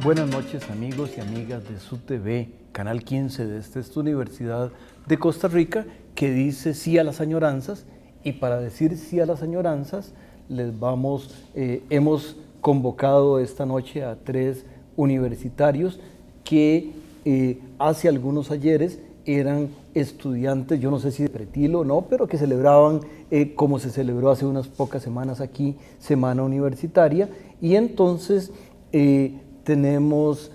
Buenas noches, amigos y amigas de SUTV, Canal 15 de esta Universidad de Costa Rica, que dice sí a las añoranzas. Y para decir sí a las añoranzas, hemos convocado esta noche a 3 universitarios que hace algunos ayeres eran estudiantes, yo no sé si de pretilo o no, pero que celebraban, como se celebró hace unas pocas semanas aquí, Semana Universitaria. Y entonces tenemos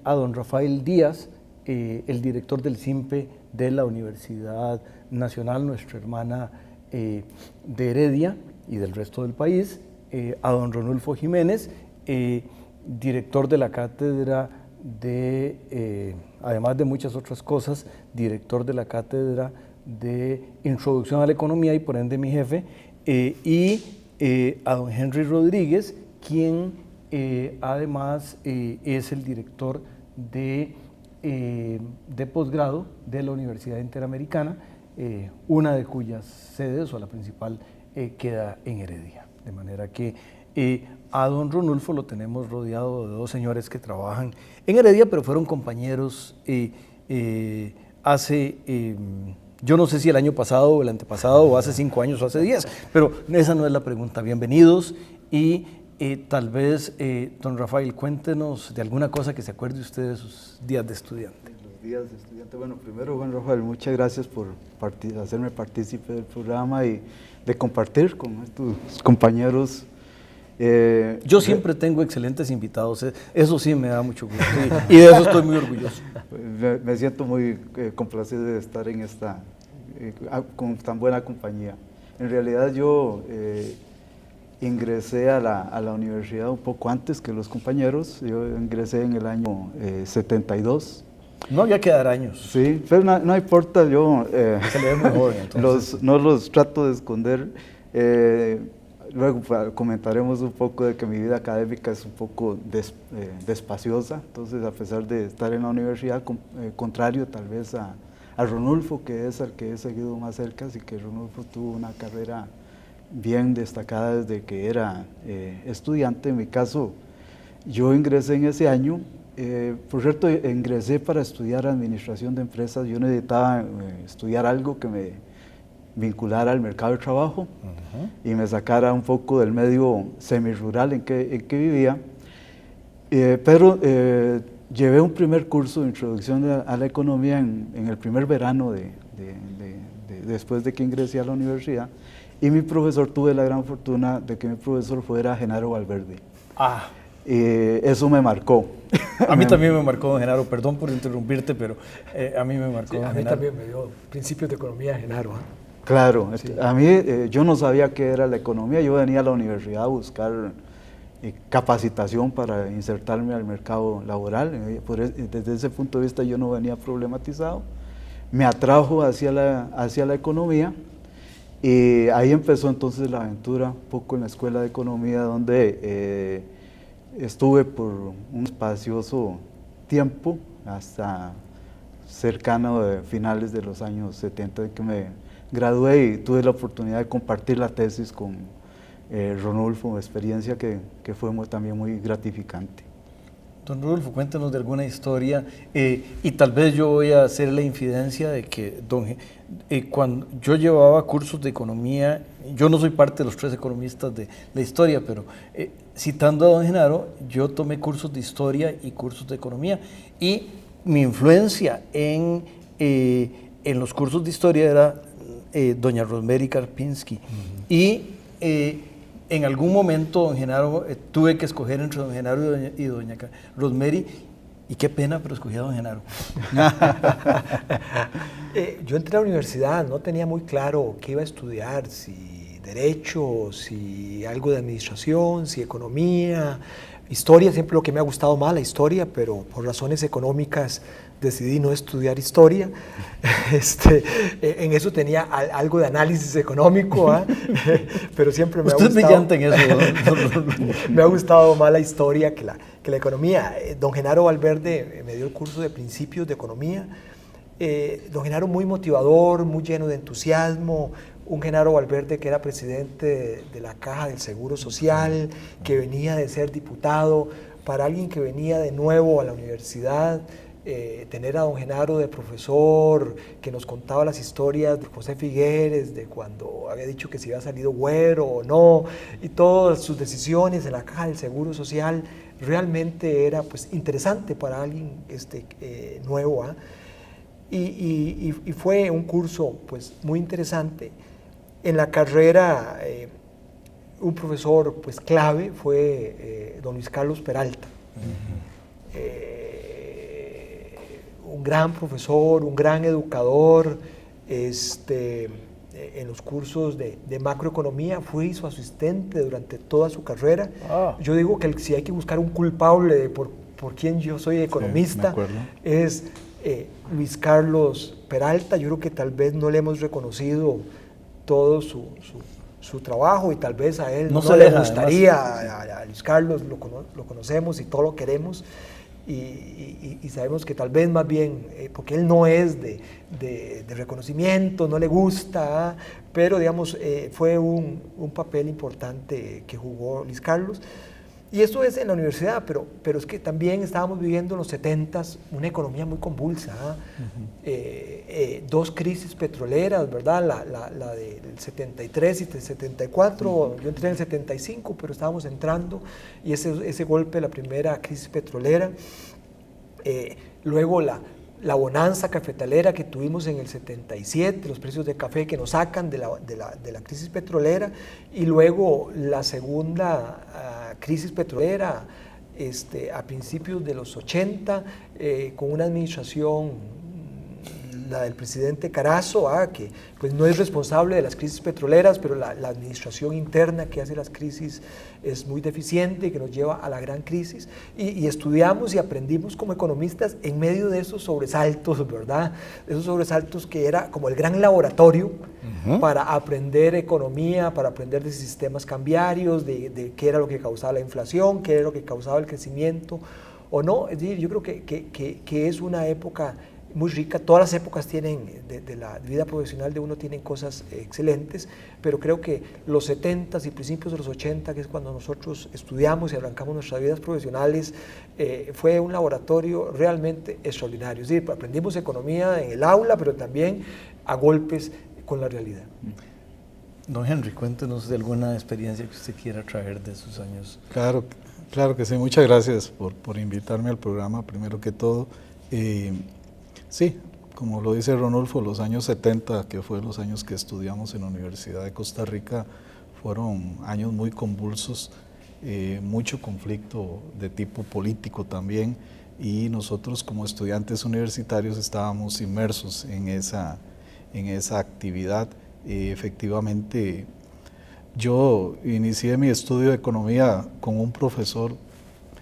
a don Rafael Díaz, el director del SIMPE de la Universidad Nacional, nuestra hermana de Heredia y del resto del país, a don Ronulfo Jiménez, director de la cátedra de, además de muchas otras cosas, director de la cátedra de Introducción a la Economía y por ende mi jefe, y a don Henry Rodríguez, quien además es el director de posgrado de la Universidad Interamericana, una de cuyas sedes, o la principal, queda en Heredia. De manera que a don Ronulfo lo tenemos rodeado de 2 señores que trabajan en Heredia, pero fueron compañeros hace, yo no sé si el año pasado o el antepasado, o hace 5 años o hace 10, pero esa no es la pregunta. Bienvenidos y tal vez, don Rafael, cuéntenos de alguna cosa que se acuerde usted de sus días de estudiante. Los días de estudiante. Bueno, primero, Juan Rafael, muchas gracias por hacerme partícipe del programa y de compartir con estos compañeros. Yo siempre tengo excelentes invitados, eso sí me da mucho gusto y de eso estoy muy orgulloso. Me siento muy complacido de estar en esta, con tan buena compañía. En realidad yo ingresé a la universidad un poco antes que los compañeros. Yo ingresé en el año 72. No había que dar años. Sí, pero no importa, yo se le ve muy joven, entonces. no los trato de esconder. Luego comentaremos un poco de que mi vida académica es un poco despaciosa. Entonces, a pesar de estar en la universidad, contrario tal vez a Ronulfo, que es al que he seguido más cerca, así que Ronulfo tuvo una carrera bien destacada desde que era estudiante. En mi caso, yo ingresé en ese año. Por cierto, ingresé para estudiar administración de empresas. Yo necesitaba estudiar algo que me vinculara al mercado de trabajo y me sacara un poco del medio semirural en que vivía. Pero llevé un primer curso de introducción a la economía en el primer verano después de que ingresé a la universidad. Y mi profesor, tuve la gran fortuna de que mi profesor fuera Genaro Valverde. Eso me marcó. A mí también me marcó don Genaro, perdón por interrumpirte, pero a mí me marcó. Sí, a mí también me dio principios de economía Genaro. Claro, sí. A mí yo no sabía qué era la economía. Yo venía a la universidad a buscar capacitación para insertarme al mercado laboral. Desde ese punto de vista yo no venía problematizado. Me atrajo hacia la economía. Y ahí empezó entonces la aventura, un poco en la Escuela de Economía, donde estuve por un espacioso tiempo, hasta cercano de finales de los años 70, de que me gradué y tuve la oportunidad de compartir la tesis con Ronulfo, experiencia que fue también muy gratificante. Don Rodolfo, cuéntanos de alguna historia y tal vez yo voy a hacer la infidencia de que cuando yo llevaba cursos de economía, yo no soy parte de los 3 economistas de la historia, pero citando a don Genaro, yo tomé cursos de historia y cursos de economía y mi influencia en los cursos de historia era doña Rosemary Karpinski. Y en algún momento, don Genaro, tuve que escoger entre don Genaro y doña Rosemary, y qué pena, pero escogí a don Genaro. Yo entré a la universidad, no tenía muy claro qué iba a estudiar, si derecho, si algo de administración, si economía, historia. Siempre lo que me ha gustado más, la historia, pero por razones económicas decidí no estudiar historia. En eso tenía algo de análisis económico, pero siempre me ha gustado. Usted es brillante en eso. Me ha gustado más la historia que la economía. Don Genaro Valverde me dio el curso de principios de economía. Don Genaro muy motivador, muy lleno de entusiasmo. Un Genaro Valverde que era presidente de la Caja del Seguro Social, que venía de ser diputado para alguien que venía de nuevo a la universidad, tener a don Genaro de profesor, que nos contaba las historias de José Figueres, de cuando había dicho que si había salido güero o no, y todas sus decisiones en la Caja del Seguro Social, realmente era pues interesante para alguien nuevo, ¿eh? Y fue un curso pues muy interesante. En la carrera, un profesor pues clave fue don Luis Carlos Peralta. Un gran profesor, un gran educador, en los cursos de macroeconomía, fui su asistente durante toda su carrera. Yo digo que si hay que buscar un culpable por quien yo soy economista, sí, es Luis Carlos Peralta. Yo creo que tal vez no le hemos reconocido todo su trabajo, y tal vez a él no le gustaría, a Luis Carlos lo conocemos y todo lo queremos. Y sabemos que tal vez más bien, porque él no es de reconocimiento, no le gusta, pero digamos, fue un papel importante que jugó Luis Carlos. Y eso es en la universidad, pero es que también estábamos viviendo en los 70s una economía muy convulsa, dos crisis petroleras, ¿verdad? La del 73 y del 74, yo entré en el 75, pero estábamos entrando, y ese golpe de la primera crisis petrolera, luego la bonanza cafetalera que tuvimos en el 77, los precios de café que nos sacan de la crisis petrolera, y luego la segunda crisis petrolera a principios de los 80, con una administración, la del presidente Carazo, que pues no es responsable de las crisis petroleras, pero la administración interna que hace las crisis es muy deficiente y que nos lleva a la gran crisis, y estudiamos y aprendimos como economistas en medio de esos sobresaltos, ¿verdad? Esos sobresaltos que era como el gran laboratorio para aprender economía, para aprender de sistemas cambiarios, de qué era lo que causaba la inflación, qué era lo que causaba el crecimiento o no. Es decir, yo creo que es una época muy rica. Todas las épocas tienen, de la vida profesional de uno, tienen cosas excelentes, pero creo que los 70s y principios de los 80, que es cuando nosotros estudiamos y arrancamos nuestras vidas profesionales, fue un laboratorio realmente extraordinario. Es decir, aprendimos economía en el aula, pero también a golpes con la realidad. Don Henry, cuéntenos de alguna experiencia que usted quiera traer de sus años. Claro que sí. Muchas gracias por invitarme al programa, primero que todo. Sí, como lo dice Ronulfo, los años 70, que fue los años que estudiamos en la Universidad de Costa Rica, fueron años muy convulsos, mucho conflicto de tipo político también, y nosotros como estudiantes universitarios estábamos inmersos en esa actividad. Efectivamente, yo inicié mi estudio de economía con un profesor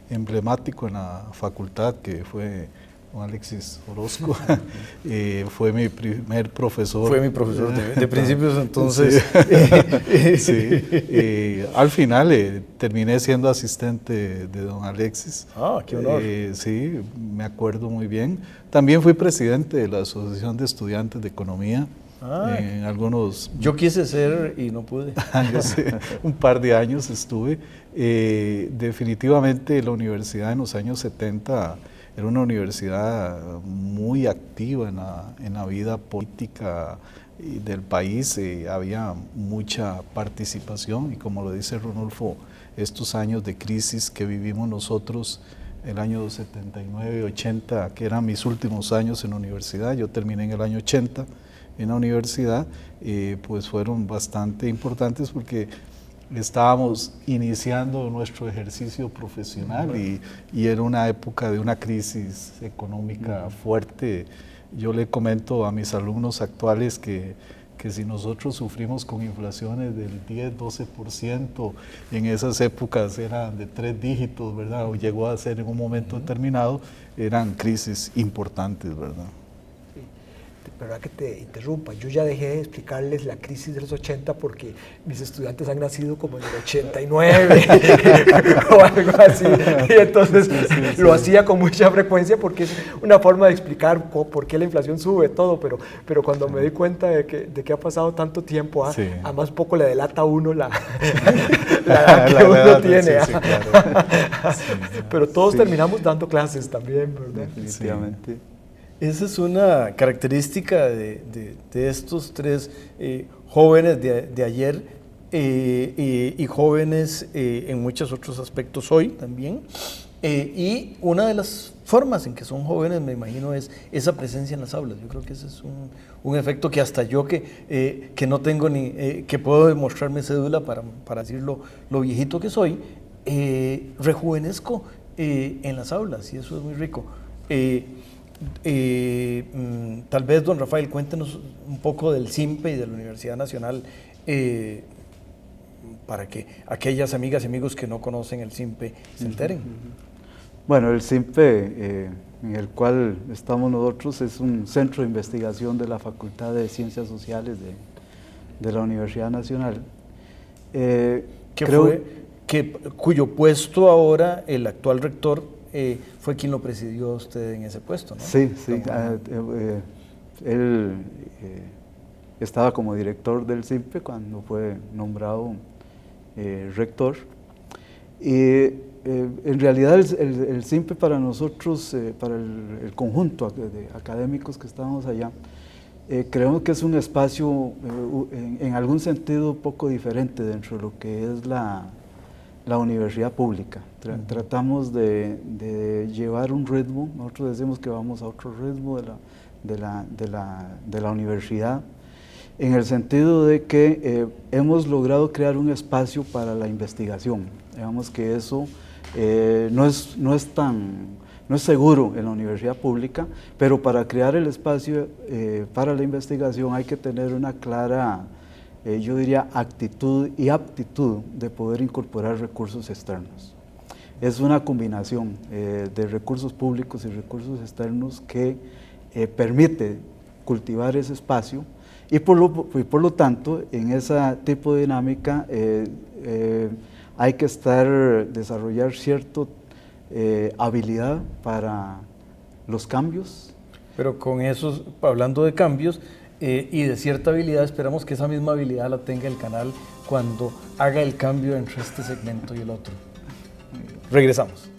emblemático en la facultad, que fue don Alexis Orozco. Fue mi primer profesor. Fue mi profesor de principios, entonces. Sí. Al final terminé siendo asistente de don Alexis. Qué honor. Sí, me acuerdo muy bien. También fui presidente de la Asociación de Estudiantes de Economía. En algunos... Yo quise ser y no pude. Un par de años estuve. Definitivamente la universidad en los años 70 era una universidad muy activa en la vida política del país. Había mucha participación, y como lo dice Ronulfo, estos años de crisis que vivimos nosotros, el año 79, 80, que eran mis últimos años en la universidad, yo terminé en el año 80 en la universidad, pues fueron bastante importantes, porque estábamos iniciando nuestro ejercicio profesional y era una época de una crisis económica fuerte. Yo le comento a mis alumnos actuales que si nosotros sufrimos con inflaciones del 10-12%, en esas épocas eran de 3 dígitos, ¿verdad? O llegó a ser en un momento determinado, eran crisis importantes, ¿verdad? Perdón que te interrumpa, yo ya dejé de explicarles la crisis de los 80 porque mis estudiantes han nacido como en el 89 o algo así, y entonces lo hacía con mucha frecuencia porque es una forma de explicar por qué la inflación sube, todo, pero cuando me di cuenta de que ha pasado tanto tiempo, a más poco le delata a uno la edad que uno tiene. Pero todos terminamos dando clases también, ¿verdad? Definitivamente. Esa es una característica de estos tres jóvenes de ayer y jóvenes en muchos otros aspectos hoy también. Y una de las formas en que son jóvenes, me imagino, es esa presencia en las aulas. Yo creo que ese es un efecto que hasta yo que no tengo que puedo demostrarme cédula para decir lo viejito que soy, rejuvenezco en las aulas, y eso es muy rico. Tal vez, don Rafael, cuéntenos un poco del CIMPE y de la Universidad Nacional, para que aquellas amigas y amigos que no conocen el CIMPE se enteren. Bueno, el CIMPE, en el cual estamos nosotros, es un centro de investigación de la Facultad de Ciencias Sociales de la Universidad Nacional. Cuyo puesto ahora el actual rector fue quien lo presidió usted en ese puesto, ¿no? Sí. Él estaba como director del CIMPE cuando fue nombrado rector. Y en realidad el CIMPE para nosotros, para el conjunto de académicos que estábamos allá, creemos que es un espacio en algún sentido poco diferente dentro de lo que es la universidad pública. Tratamos de llevar un ritmo, nosotros decimos que vamos a otro ritmo de la universidad, en el sentido de que hemos logrado crear un espacio para la investigación. Digamos que eso no es seguro en la universidad pública, pero para crear el espacio para la investigación hay que tener una clara, yo diría, actitud y aptitud de poder incorporar recursos externos. Es una combinación de recursos públicos y recursos externos que permite cultivar ese espacio, y por lo tanto, en ese tipo de dinámica hay que desarrollar cierta habilidad para los cambios. Pero con eso, hablando de cambios y de cierta habilidad, esperamos que esa misma habilidad la tenga el canal cuando haga el cambio entre este segmento y el otro. Regresamos.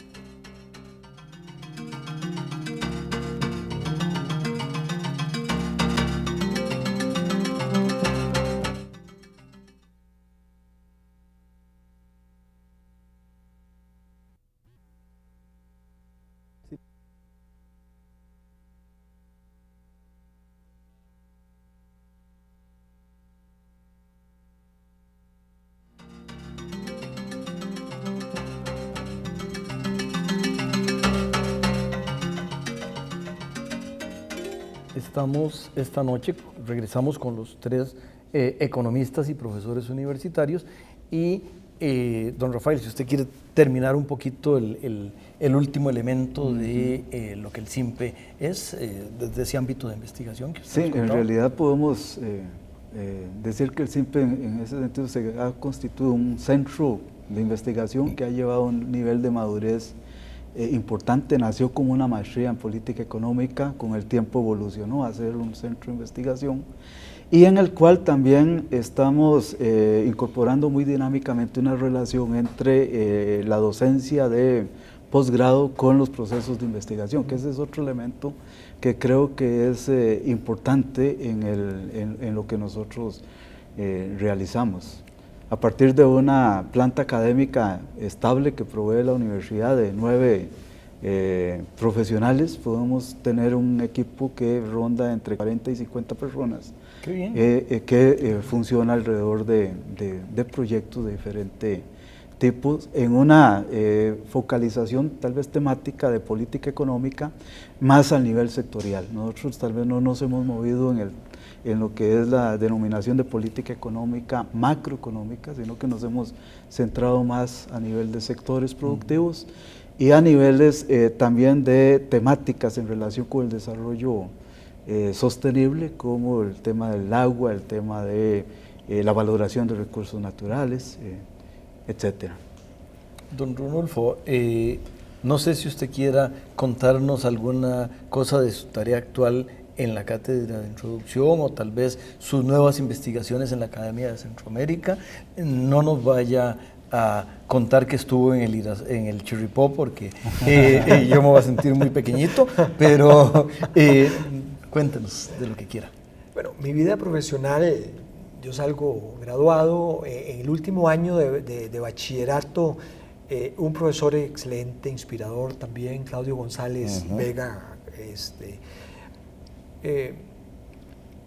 Estamos esta noche, regresamos con los tres economistas y profesores universitarios y don Rafael, si usted quiere terminar un poquito el último elemento de lo que el CIMPE es, desde ese ámbito de investigación que usted Sí, en realidad podemos decir que el CIMPE en ese sentido se ha constituido un centro de investigación que ha llevado a un nivel de madurez importante. Nació como una maestría en política económica, con el tiempo evolucionó a ser un centro de investigación, y en el cual también estamos incorporando muy dinámicamente una relación entre la docencia de posgrado con los procesos de investigación, que ese es otro elemento que creo que es importante en lo que nosotros realizamos. A partir de una planta académica estable que provee la universidad de 9 profesionales, podemos tener un equipo que ronda entre 40 y 50 personas. Qué bien. Que funciona alrededor de proyectos de diferentes tipos, en una focalización tal vez temática de política económica, más al nivel sectorial. Nosotros tal vez no nos hemos movido en lo que es la denominación de política económica macroeconómica, sino que nos hemos centrado más a nivel de sectores productivos y a niveles también de temáticas en relación con el desarrollo sostenible, como el tema del agua, el tema de la valoración de recursos naturales, etcétera. Don Runolfo, no sé si usted quiera contarnos alguna cosa de su tarea actual en la cátedra de introducción o tal vez sus nuevas investigaciones en la Academia de Centroamérica. No nos vaya a contar que estuvo en el Chirripó porque yo me voy a sentir muy pequeñito, pero cuéntenos de lo que quiera. Bueno, mi vida profesional, yo salgo graduado en el último año de bachillerato. Un profesor excelente, inspirador también, Claudio González Vega,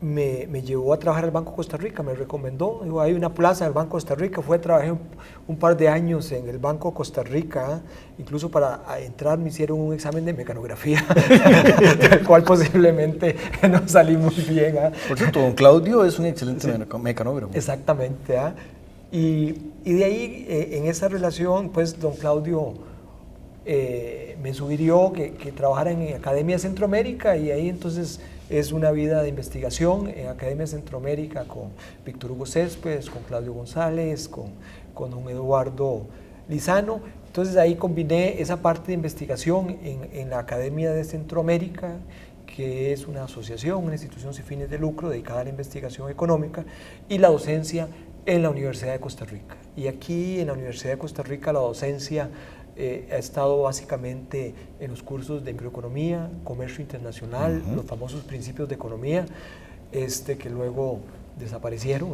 me llevó a trabajar al Banco Costa Rica, me recomendó, digo, hay una plaza del Banco Costa Rica, trabajé un par de años en el Banco Costa Rica, incluso para entrar me hicieron un examen de mecanografía, del cual posiblemente no salí muy bien. Por cierto, don Claudio es un excelente mecanógrafo. Exactamente. Y de ahí, en esa relación, pues don Claudio me sugirió que trabajara en Academia Centroamérica, y ahí entonces es una vida de investigación en Academia Centroamérica con Víctor Hugo Céspedes, con Claudio González, con don Eduardo Lizano. Entonces ahí combiné esa parte de investigación en la Academia de Centroamérica, que es una asociación, una institución sin fines de lucro dedicada a la investigación económica, y la docencia en la Universidad de Costa Rica. Y aquí en la Universidad de Costa Rica la docencia ha estado básicamente en los cursos de microeconomía, comercio internacional, los famosos principios de economía, que luego desaparecieron.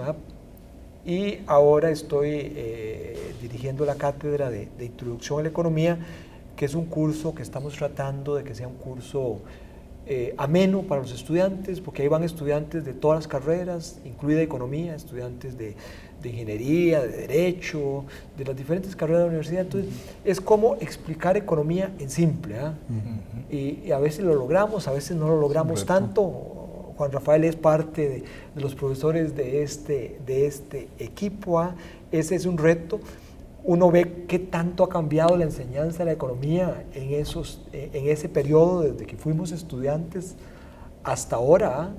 Y ahora estoy dirigiendo la cátedra de Introducción a la Economía, que es un curso que estamos tratando de que sea un curso ameno para los estudiantes, porque ahí van estudiantes de todas las carreras, incluida economía, estudiantes de ingeniería, de derecho, de las diferentes carreras de la universidad. Entonces, es como explicar economía en simple. Y a veces lo logramos, a veces no lo logramos tanto. Juan Rafael es parte de los profesores de este equipo. Ese es un reto. Uno ve qué tanto ha cambiado la enseñanza de la economía en ese periodo, desde que fuimos estudiantes hasta ahora,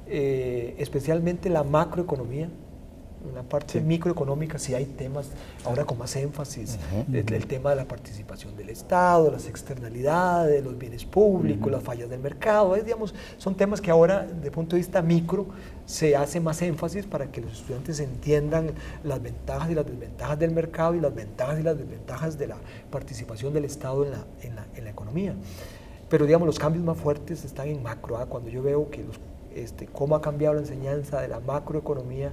especialmente la macroeconomía. En la parte microeconómica sí hay temas ahora con más énfasis, el tema de la participación del Estado, las externalidades, los bienes públicos, las fallas del mercado, digamos, son temas que ahora, desde el punto de vista micro, se hace más énfasis para que los estudiantes entiendan las ventajas y las desventajas del mercado y las ventajas y las desventajas de la participación del Estado en la economía. Pero digamos, los cambios más fuertes están en macro. Cuando yo veo que cómo ha cambiado la enseñanza de la macroeconomía,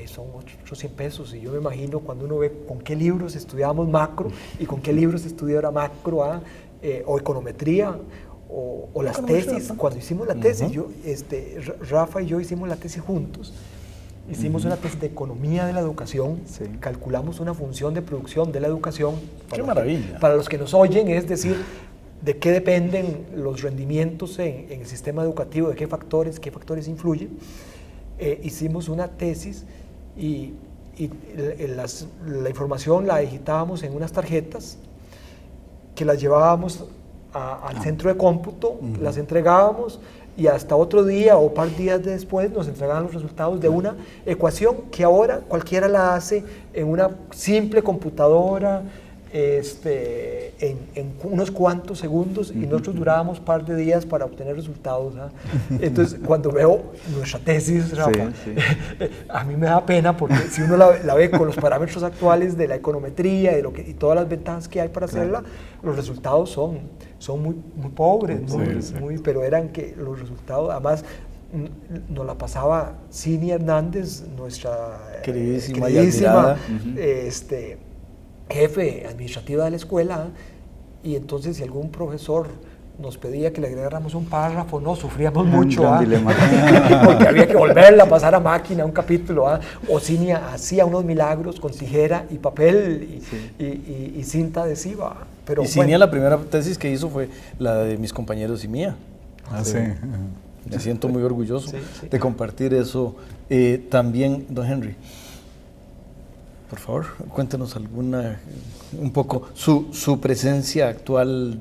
son otros 100 pesos, y yo me imagino cuando uno ve con qué libros estudiábamos macro y con qué libros estudiaba macro o econometría o las tesis. Cuando hicimos la tesis, Rafa y yo hicimos la tesis juntos. Hicimos una tesis de economía de la educación, calculamos una función de producción de la educación. ¡Qué maravilla! Para los que nos oyen, es decir, de qué dependen los rendimientos en el sistema educativo, de qué factores influyen. Hicimos una tesis y la información la digitábamos en unas tarjetas que las llevábamos al centro de cómputo, las entregábamos, y hasta otro día o un par de días después nos entregaban los resultados de una ecuación que ahora cualquiera la hace en una simple computadora, en unos cuantos segundos, y nosotros durábamos un par de días para obtener resultados. Entonces, cuando veo nuestra tesis, Rafa, a mí me da pena, porque si uno la ve con los parámetros actuales de la econometría y todas las ventajas que hay para hacerla, los resultados son muy pobres, pero eran que los resultados, además, nos la pasaba Cini Hernández, nuestra queridísima jefe administrativa de la escuela, y entonces si algún profesor nos pedía que le agregáramos un párrafo, no, sufríamos mucho, porque había que volverla a pasar a máquina un capítulo, o Cini hacía unos milagros con tijera y papel y cinta adhesiva. Pero y Cini, la primera tesis que hizo fue la de mis compañeros y mía. Me siento muy orgulloso de compartir eso. También, don Henry, por favor, cuéntenos un poco su presencia actual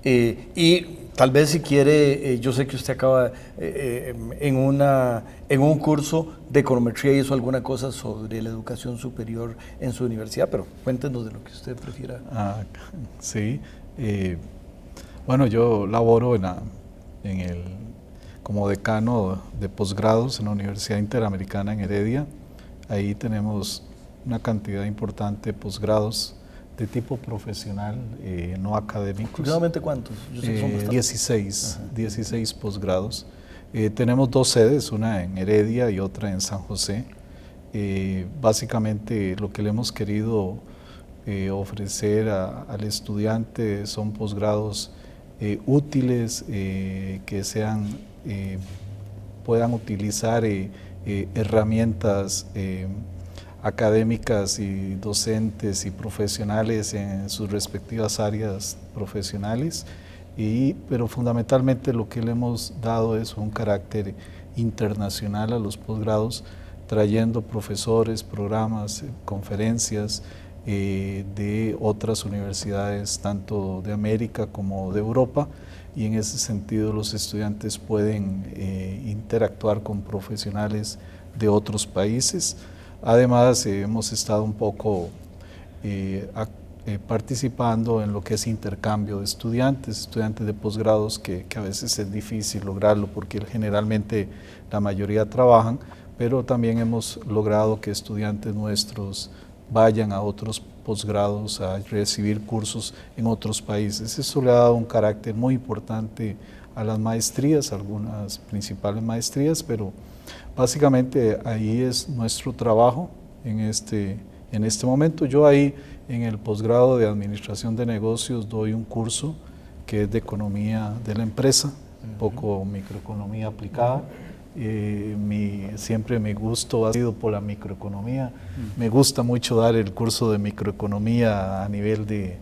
Y tal vez si quiere, yo sé que usted acaba en un curso de econometría y hizo alguna cosa sobre la educación superior en su universidad, pero cuéntenos de lo que usted prefiera. Sí, bueno, yo laboro como decano de posgrados en la Universidad Interamericana en Heredia. Ahí tenemos una cantidad importante de posgrados de tipo profesional, no académicos. ¿Aproximadamente cuántos? Yo sé que son bastantes. 16 posgrados. Tenemos 2 sedes, una en Heredia y otra en San José. Básicamente lo que le hemos querido ofrecer al estudiante son posgrados útiles, que puedan utilizar herramientas académicas y docentes y profesionales en sus respectivas áreas profesionales, pero fundamentalmente lo que le hemos dado es un carácter internacional a los posgrados, trayendo profesores, programas, conferencias de otras universidades, tanto de América como de Europa, y en ese sentido los estudiantes pueden interactuar con profesionales de otros países. Además, hemos estado un poco participando en lo que es intercambio de estudiantes de posgrados, que a veces es difícil lograrlo porque generalmente la mayoría trabajan, pero también hemos logrado que estudiantes nuestros vayan a otros posgrados a recibir cursos en otros países. Eso le ha dado un carácter muy importante a las maestrías, algunas principales maestrías, pero básicamente ahí es nuestro trabajo en este momento. Yo ahí en el posgrado de Administración de Negocios doy un curso que es de Economía de la Empresa, un poco microeconomía aplicada. Siempre mi gusto ha sido por la microeconomía. Me gusta mucho dar el curso de microeconomía a nivel de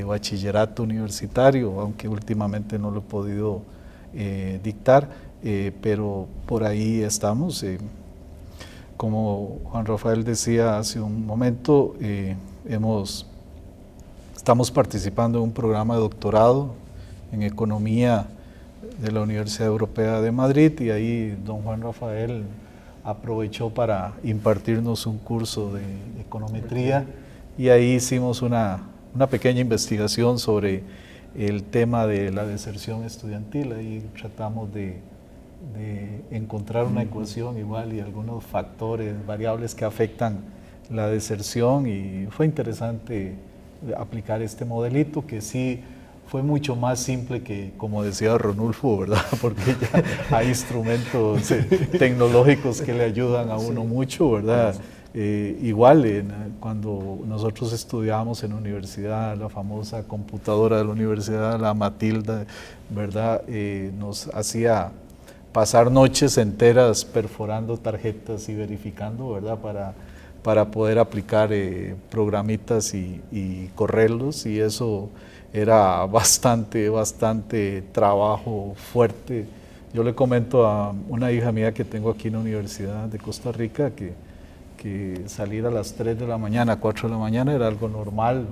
bachillerato universitario, aunque últimamente no lo he podido dictar, pero por ahí estamos. Como Juan Rafael decía hace un momento, estamos participando en un programa de doctorado en economía de la Universidad Europea de Madrid, y ahí don Juan Rafael aprovechó para impartirnos un curso de econometría, y ahí hicimos una pequeña investigación sobre el tema de la deserción estudiantil. Ahí tratamos de encontrar una ecuación igual y algunos factores, variables que afectan la deserción, y fue interesante aplicar este modelito que sí fue mucho más simple que, como decía Ronulfo, ¿verdad? Porque ya hay instrumentos tecnológicos que le ayudan a uno mucho, ¿verdad? Cuando nosotros estudiábamos en la universidad, la famosa computadora de la universidad, la Matilda, ¿verdad? Nos hacía pasar noches enteras perforando tarjetas y verificando, ¿verdad? Para poder aplicar programitas y correrlos, y eso era bastante trabajo fuerte. Yo le comento a una hija mía que tengo aquí en la Universidad de Costa Rica que salir a las 3 de la mañana, 4 de la mañana era algo normal,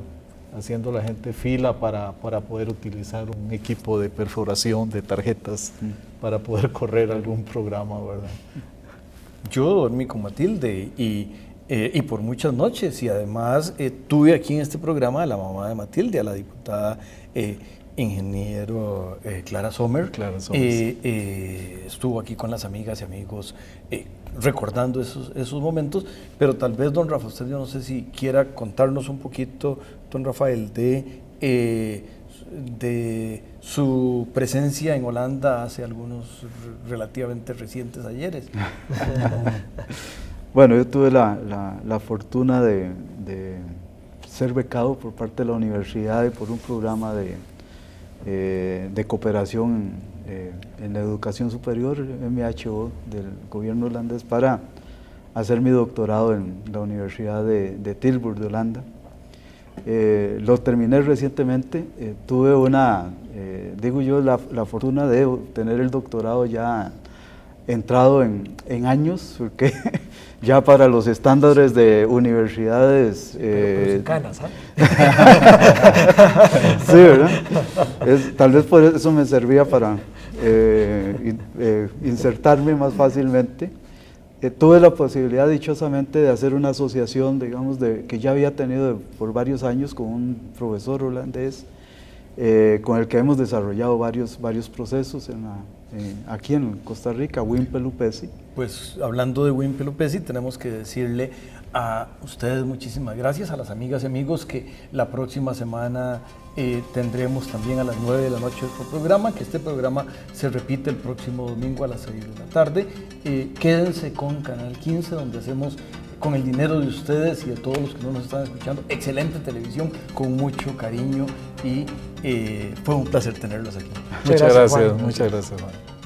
haciendo la gente fila para poder utilizar un equipo de perforación de tarjetas para poder correr algún programa, ¿verdad? Yo dormí con Matilde y por muchas noches, y además tuve aquí en este programa a la mamá de Matilde, a la diputada ingeniero Clara Sommer. Estuvo aquí con las amigas y amigos recordando esos momentos, pero tal vez don Rafa, usted yo no sé si quiera contarnos un poquito, don Rafael, de su presencia en Holanda hace algunos relativamente recientes ayeres. Bueno, yo tuve la fortuna de ser becado por parte de la universidad y por un programa de cooperación en la educación superior, MHO, del gobierno holandés, para hacer mi doctorado en la Universidad de Tilburg de Holanda. Lo terminé recientemente. Tuve la fortuna de obtener el doctorado ya entrado en años, porque ya para los estándares de universidades... Pero sin canas, ¿ah? Sí, ¿verdad? Tal vez por eso me servía para insertarme más fácilmente. Tuve la posibilidad, dichosamente, de hacer una asociación, digamos, que ya había tenido por varios años con un profesor holandés, con el que hemos desarrollado varios procesos aquí en Costa Rica, Wim Pelupesi. Pues hablando de Wim Pelupesi, tenemos que decirle a ustedes muchísimas gracias, a las amigas y amigos, que la próxima semana tendremos también a las 9 de la noche otro programa, que este programa se repite el próximo domingo a las 6 de la tarde. Quédense con Canal 15, donde hacemos, con el dinero de ustedes y de todos los que nos están escuchando, excelente televisión con mucho cariño, y fue un placer tenerlos aquí. Muchas gracias, Juan.